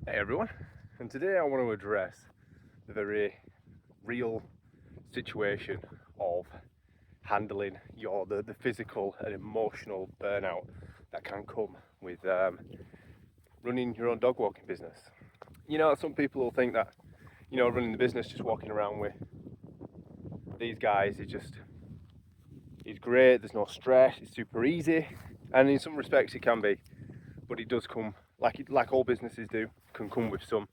Hey everyone, and today I want to address the very real situation of handling the physical and emotional burnout that can come with running your own dog walking business. Some people will think that running the business, just walking around with these guys, is great. There's no stress. It's super easy, and in some respects it can be, but it does come like all businesses do, can come with some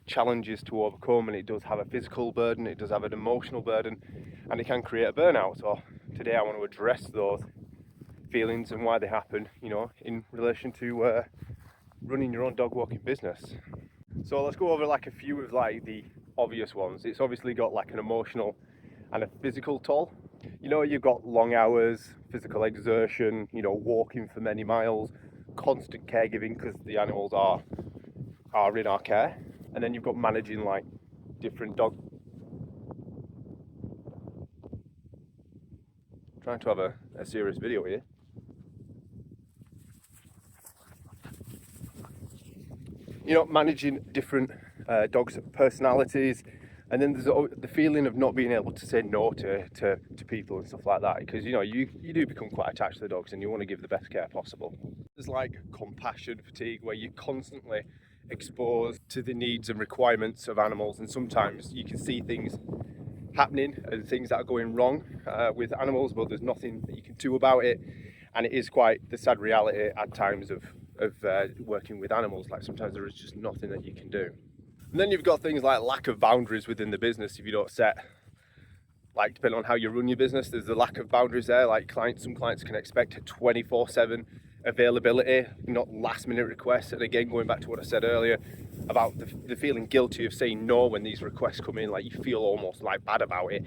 challenges to overcome, and it does have a physical burden, it does have an emotional burden, and it can create a burnout. So today I want to address those feelings and why they happen, in relation to running your own dog walking business. So let's go over like a few of like the obvious ones. It's obviously got like an emotional and a physical toll. You've got long hours, physical exertion, walking for many miles, constant caregiving because the animals are in our care. And then you've got managing like different dog. Trying to have a serious video here. Managing different dogs' personalities, and then there's the feeling of not being able to say no to people and stuff like that, because you do become quite attached to the dogs and you want to give the best care possible. There's like compassion fatigue, where you're constantly exposed to the needs and requirements of animals, and sometimes you can see things happening and things that are going wrong with animals, but there's nothing that you can do about it. And it is quite the sad reality at times of working with animals. Like sometimes there is just nothing that you can do. And then you've got things like lack of boundaries within the business. If you don't set, like depending on how you run your business, there's the lack of boundaries there. Like some clients can expect 24/7 availability, not last minute requests. And again, going back to what I said earlier about the feeling guilty of saying no when these requests come in, like you feel almost like bad about it,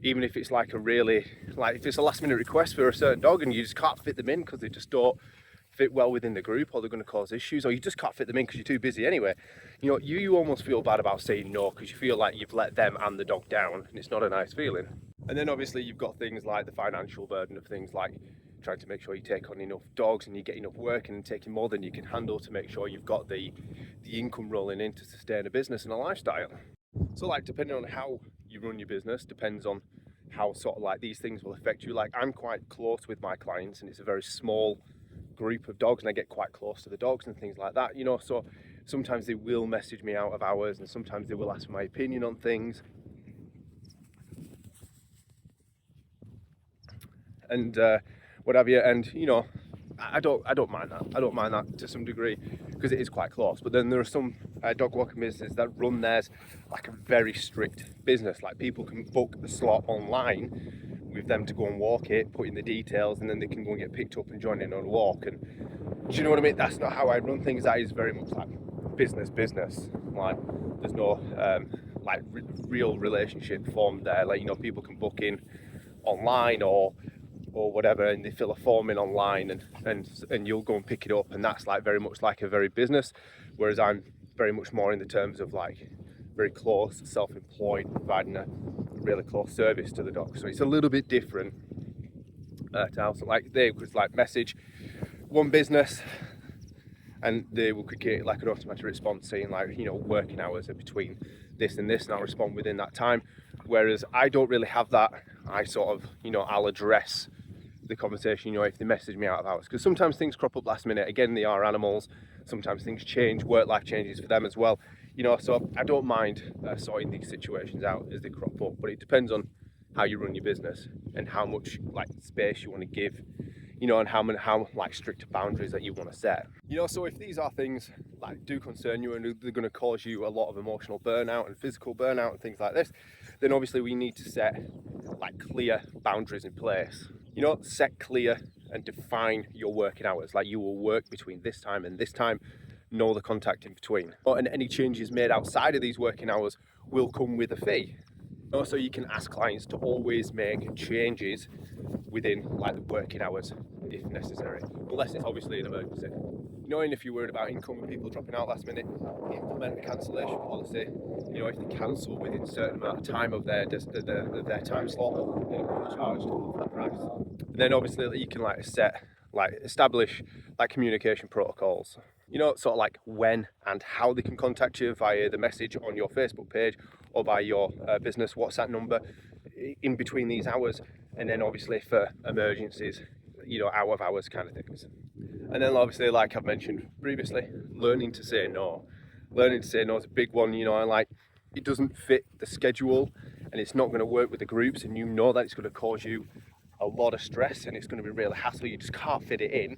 even if it's like if it's a last minute request for a certain dog and you just can't fit them in because they just don't fit well within the group, or they're going to cause issues, or you just can't fit them in because you're too busy anyway. You almost feel bad about saying no because you feel like you've let them and the dog down, and it's not a nice feeling. And then obviously you've got things like the financial burden of things like trying to make sure you take on enough dogs and you get enough work, and taking more than you can handle to make sure you've got the income rolling in to sustain a business and a lifestyle. So like depending on how you run your business depends on how sort of like these things will affect you. Like I'm quite close with my clients and it's a very small group of dogs, and I get quite close to the dogs and things like that, so sometimes they will message me out of hours, and sometimes they will ask my opinion on things, and what have you. And I don't mind that. I don't mind that to some degree because it is quite close. But then there are some dog walking businesses that run theirs like a very strict business. Like people can book the slot online with them to go and walk it, put in the details, and then they can go and get picked up and join in on a walk. And do you know what I mean? That's not how I run things. That is very much like business. Like there's no real relationship formed there. Like people can book in online or whatever, and they fill a form in online, and you'll go and pick it up, and that's like very much like a very business. Whereas I'm very much more in the terms of like very close, self-employed, providing a really close service to the dog. So it's a little bit different to how like they could like message one business and they will create like an automatic response saying like working hours are between this and this, and I'll respond within that time. Whereas I don't really have that. I sort of I'll address the conversation if they message me out of hours, because sometimes things crop up last minute. Again, they are animals, sometimes things change, work life changes for them as well, so I don't mind sorting these situations out as they crop up. But it depends on how you run your business and how much like space you want to give, and how like strict boundaries that you want to set. So if these are things like do concern you and they're going to cause you a lot of emotional burnout and physical burnout and things like this, then obviously we need to set like clear boundaries in place. Set clear and define your working hours. Like you will work between this time and this time, know the contact in between. And any changes made outside of these working hours will come with a fee. Also, you can ask clients to always make changes within like the working hours if necessary, unless it's obviously an emergency. And if you're worried about income and people dropping out last minute, implement a cancellation policy. If they cancel within a certain amount of time of their time slot, they'll be charged for that price. And then obviously you can establish like communication protocols. Sort of like when and how they can contact you via the message on your Facebook page or by your business WhatsApp number in between these hours. And then obviously for emergencies, out of hours kind of things. And then obviously, like I've mentioned previously, learning to say no. Learning to say no is a big one, and like it doesn't fit the schedule and it's not going to work with the groups, and that it's going to cause you a lot of stress and it's going to be really hassle. You just can't fit it in.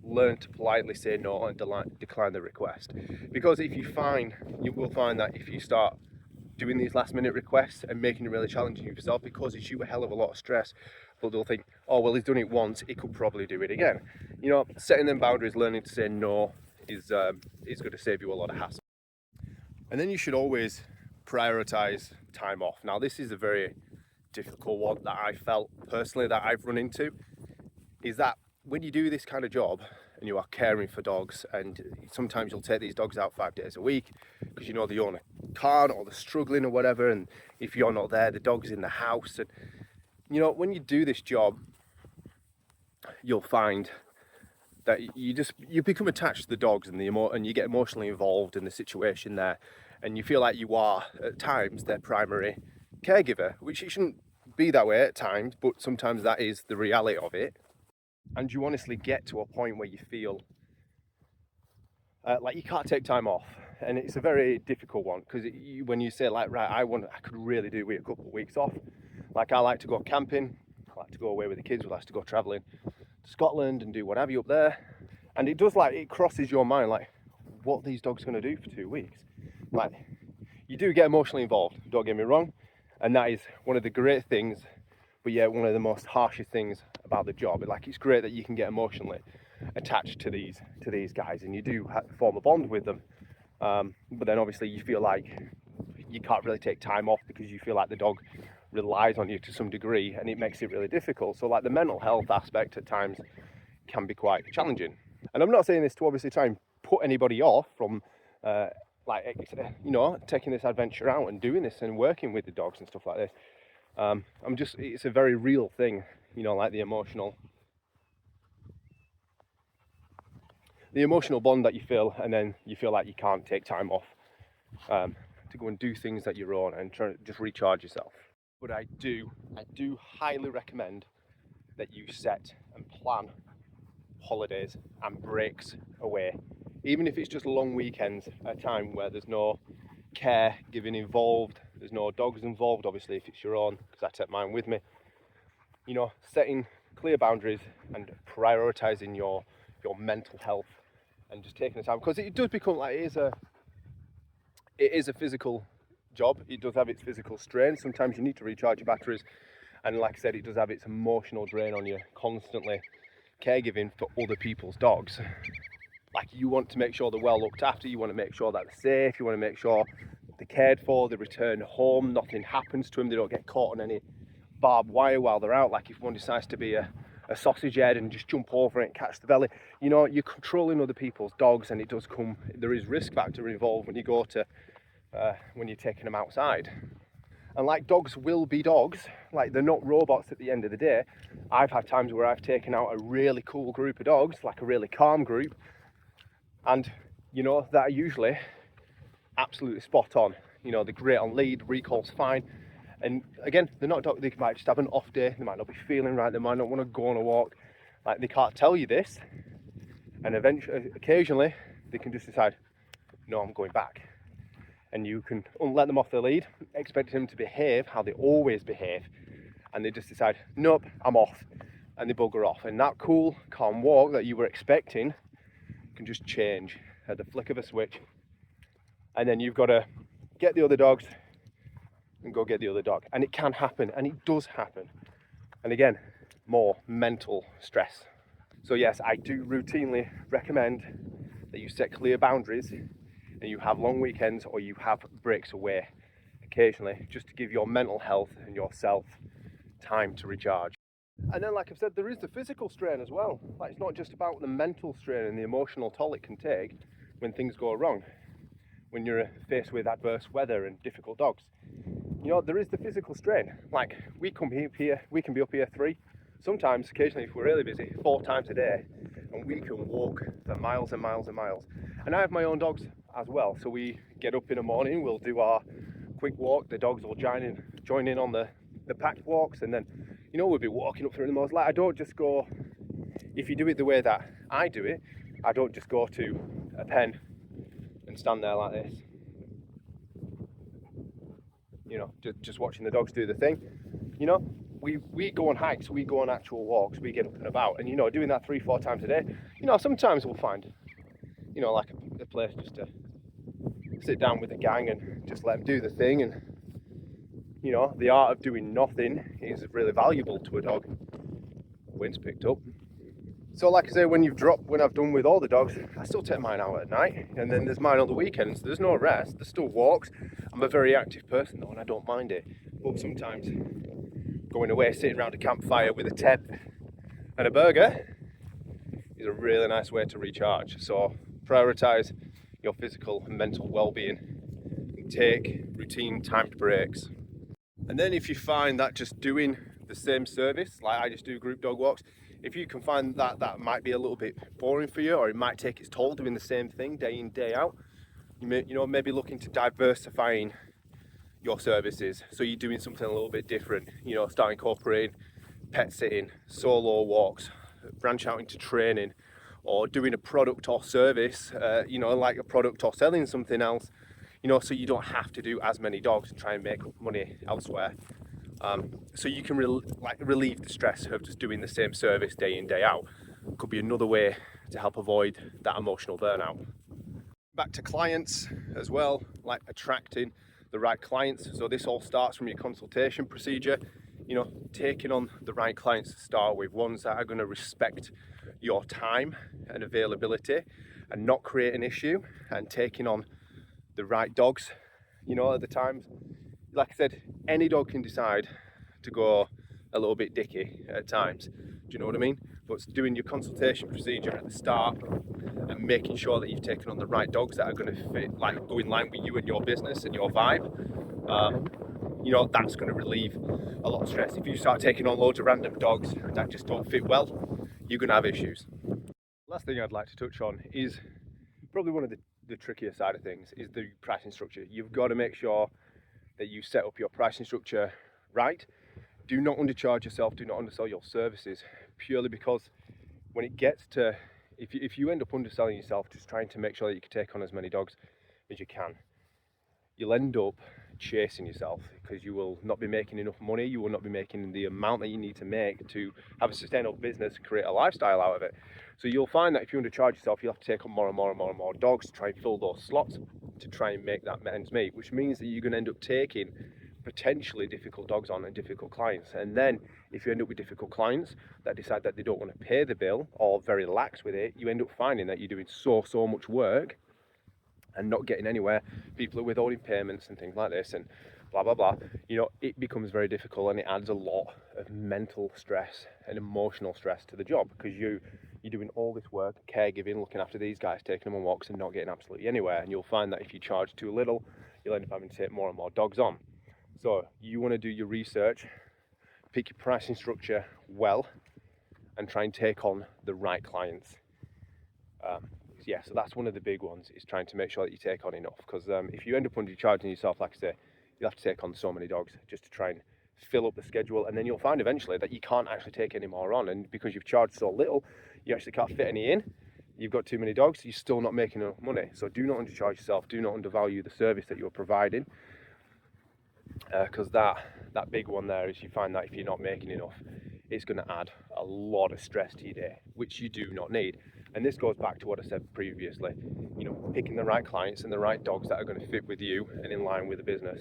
Learn to politely say no and decline the request. Because you will find that if you start doing these last minute requests and making it really challenging for yourself, it causes you a hell of a lot of stress. But they'll think, oh, well, he's done it once, he could probably do it again. Setting them boundaries, learning to say no is going to save you a lot of hassle. And then you should always prioritize time off. Now, this is a very difficult one that I felt personally that I've run into, is that when you do this kind of job and you are caring for dogs, and sometimes you'll take these dogs out 5 days a week because the owner can't or they're struggling or whatever, and if you're not there, the dog's in the house. And when you do this job, you'll find that you become attached to the dogs and you get emotionally involved in the situation there, and you feel like you are at times their primary caregiver, which it shouldn't be that way at times, but sometimes that is the reality of it. And you honestly get to a point where you feel like you can't take time off, and it's a very difficult one because when you say like, right, I could really do with a couple of weeks off. Like, I like to go camping, I like to go away with the kids, we like to go travelling to Scotland and do what have you up there, and it crosses your mind like, what these dogs going to do for 2 weeks. Like, you do get emotionally involved, don't get me wrong, and that is one of the great things, but yeah, one of the most harshest things about the job. Like, it's great that you can get emotionally attached to these guys and you do form a bond with them, but then obviously you feel like you can't really take time off because you feel like the dog relies on you to some degree, and it makes it really difficult. So like the mental health aspect at times can be quite challenging. And I'm not saying this to obviously try and put anybody off from taking this adventure out and doing this and working with the dogs and stuff like this. It's a very real thing, like the emotional bond that you feel, and then you feel like you can't take time off to go and do things that you're on and try to just recharge yourself. But I do highly recommend that you set and plan holidays and breaks away, even if it's just long weekends at a time where there's no caregiving involved, there's no dogs involved, obviously if it's your own, because I take mine with me. Setting clear boundaries and prioritizing your mental health and just taking the time, because it does become like it is a physical job. It does have its physical strain. Sometimes you need to recharge your batteries, and like I said, it does have its emotional drain on you constantly caregiving for other people's dogs. Like, you want to make sure they're well looked after, you want to make sure that they're safe, you want to make sure they're cared for, they return home, nothing happens to them, they don't get caught on any barbed wire while they're out. Like if one decides to be a sausage head and just jump over it and catch the belly, you're controlling other people's dogs, and there is risk factor involved when you go to when you're taking them outside. And like, dogs will be dogs, like they're not robots at the end of the day. I've had times where I've taken out a really cool group of dogs, like a really calm group, and that are usually absolutely spot on. They're great on lead, recall's fine, and again, they're not dogs. They might just have an off day, they might not be feeling right, they might not want to go on a walk, like they can't tell you this, and occasionally they can just decide, no, I'm going back. And you can let them off their lead, expect them to behave how they always behave, and they just decide, nope, I'm off, and they bugger off. And that cool, calm walk that you were expecting can just change at the flick of a switch, and then you've got to get the other dogs and go get the other dog. And it can happen, and it does happen. And again, more mental stress. So yes, I do routinely recommend that you set clear boundaries and you have long weekends or you have breaks away occasionally, just to give your mental health and yourself time to recharge. And then, like I've said, there is the physical strain as well. Like, it's not just about the mental strain and the emotional toll it can take when things go wrong, when you're faced with adverse weather and difficult dogs. There is the physical strain. Like, we can be up here 3, sometimes occasionally if we're really busy, 4 times a day, and we can walk for miles and miles and miles. And I have my own dogs as well, so we get up in the morning, we'll do our quick walk, the dogs will join in on the packed walks, and then we'll be walking up through the moors. Like, I don't just go, if you do it the way that I do it, I don't just go to a pen and stand there like this, just watching the dogs do the thing. We go on hikes, we go on actual walks, we get up and about, and doing that 3-4 times a day. Sometimes we'll find like a place just to sit down with the gang and just let them do the thing. And the art of doing nothing is really valuable to a dog. Wind's picked up. So like I say, when I've done with all the dogs, I still take mine out at night, and then there's mine on the weekends. There's no rest, there's still walks. I'm a very active person though, and I don't mind it. But sometimes going away, sitting around a campfire with a tent and a burger is a really nice way to recharge. So prioritize your physical and mental well-being and take routine timed breaks. And then if you find that just doing the same service, like I just do group dog walks, if you can find that might be a little bit boring for you, or it might take its toll doing the same thing day in, day out, maybe looking to diversifying your services. So you're doing something a little bit different, start incorporating pet sitting, solo walks, branch out into training, or doing a product or service, like a product or selling something else, so you don't have to do as many dogs and try and make money elsewhere. So you can relieve the stress of just doing the same service day in, day out. Could be another way to help avoid that emotional burnout. Back to clients as well, like attracting the right clients. So this all starts from your consultation procedure, taking on the right clients to start with, ones that are going to respect your time and availability and not create an issue, and taking on the right dogs. At the times, like I said, any dog can decide to go a little bit dicky at times. Do you know what I mean? But doing your consultation procedure at the start and making sure that you've taken on the right dogs that are going to fit, like go in line with you and your business and your vibe, that's going to relieve a lot of stress. If you start taking on loads of random dogs that just don't fit well, you're going to have issues. Last thing I'd like to touch on is probably one of the trickier side of things, is the pricing structure. You've got to make sure that you set up your pricing structure right. Do not undercharge yourself, do not undersell your services, purely because when it gets to, if you end up underselling yourself, just trying to make sure that you can take on as many dogs as you can, you'll end up chasing yourself, because you will not be making enough money, you will not be making the amount that you need to make to have a sustainable business, create a lifestyle out of it. So you'll find that if you undercharge yourself, you'll have to take on more and more and more and more dogs to try and fill those slots, to try and make that ends meet, which means that you're going to end up taking potentially difficult dogs on and difficult clients. And then if you end up with difficult clients that decide that they don't want to pay the bill or very lax with it, you end up finding that you're doing so much work and not getting anywhere. People are withholding payments and things like this and blah blah blah. It becomes very difficult, and it adds a lot of mental stress and emotional stress to the job, because you're doing all this work, caregiving, looking after these guys, taking them on walks and not getting absolutely anywhere. And you'll find that if you charge too little, you'll end up having to take more and more dogs on. So you want to do your research, pick your pricing structure well, and try and take on the right clients. So that's one of the big ones, is trying to make sure that you take on enough, because if you end up undercharging yourself, like I say, you'll have to take on so many dogs just to try and fill up the schedule, and then you'll find eventually that you can't actually take any more on, and because you've charged so little, you actually can't fit any in. You've got too many dogs, you're still not making enough money. So do not undercharge yourself, do not undervalue the service that you're providing, because that big one there is, you find that if you're not making enough, it's going to add a lot of stress to your day, which you do not need. And this goes back to what I said previously, picking the right clients and the right dogs that are going to fit with you and in line with the business,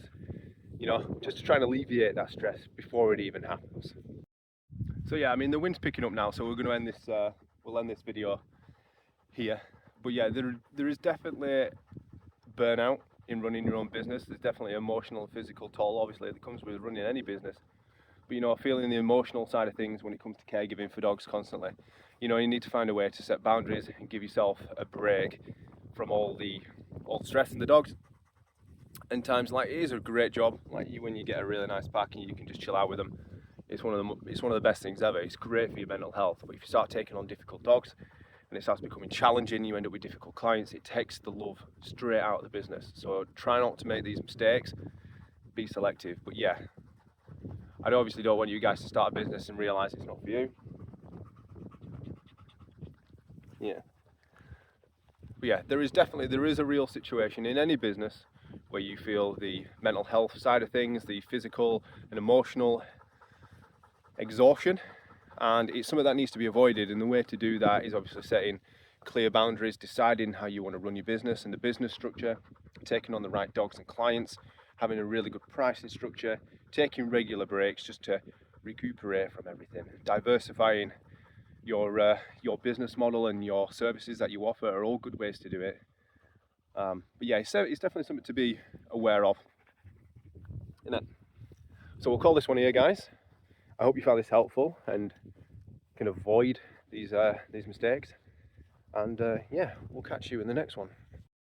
just to try and alleviate that stress before it even happens. So yeah, the wind's picking up now, so we're going to end this, we'll end this video here. But yeah, there is definitely burnout in running your own business. There's definitely emotional and physical toll, obviously, that comes with running any business. But feeling the emotional side of things when it comes to caregiving for dogs constantly, you need to find a way to set boundaries and give yourself a break from all the stress in the dogs. And times like, it is a great job, like when you get a really nice pack and you can just chill out with them. It's one of the best things ever. It's great for your mental health. But if you start taking on difficult dogs, and it starts becoming challenging, you end up with difficult clients, it takes the love straight out of the business. So try not to make these mistakes, be selective. But yeah, I obviously don't want you guys to start a business and realise it's not for you. Yeah. But yeah, there is a real situation in any business where you feel the mental health side of things, the physical and emotional exhaustion, and it's something that needs to be avoided. And the way to do that is obviously setting clear boundaries, deciding how you want to run your business and the business structure, taking on the right dogs and clients, having a really good pricing structure, taking regular breaks just to recuperate from everything, diversifying your business model and your services that you offer are all good ways to do it. But yeah, it's definitely something to be aware of. So we'll call this one here, guys. I hope you found this helpful and can avoid these mistakes. And yeah, we'll catch you in the next one.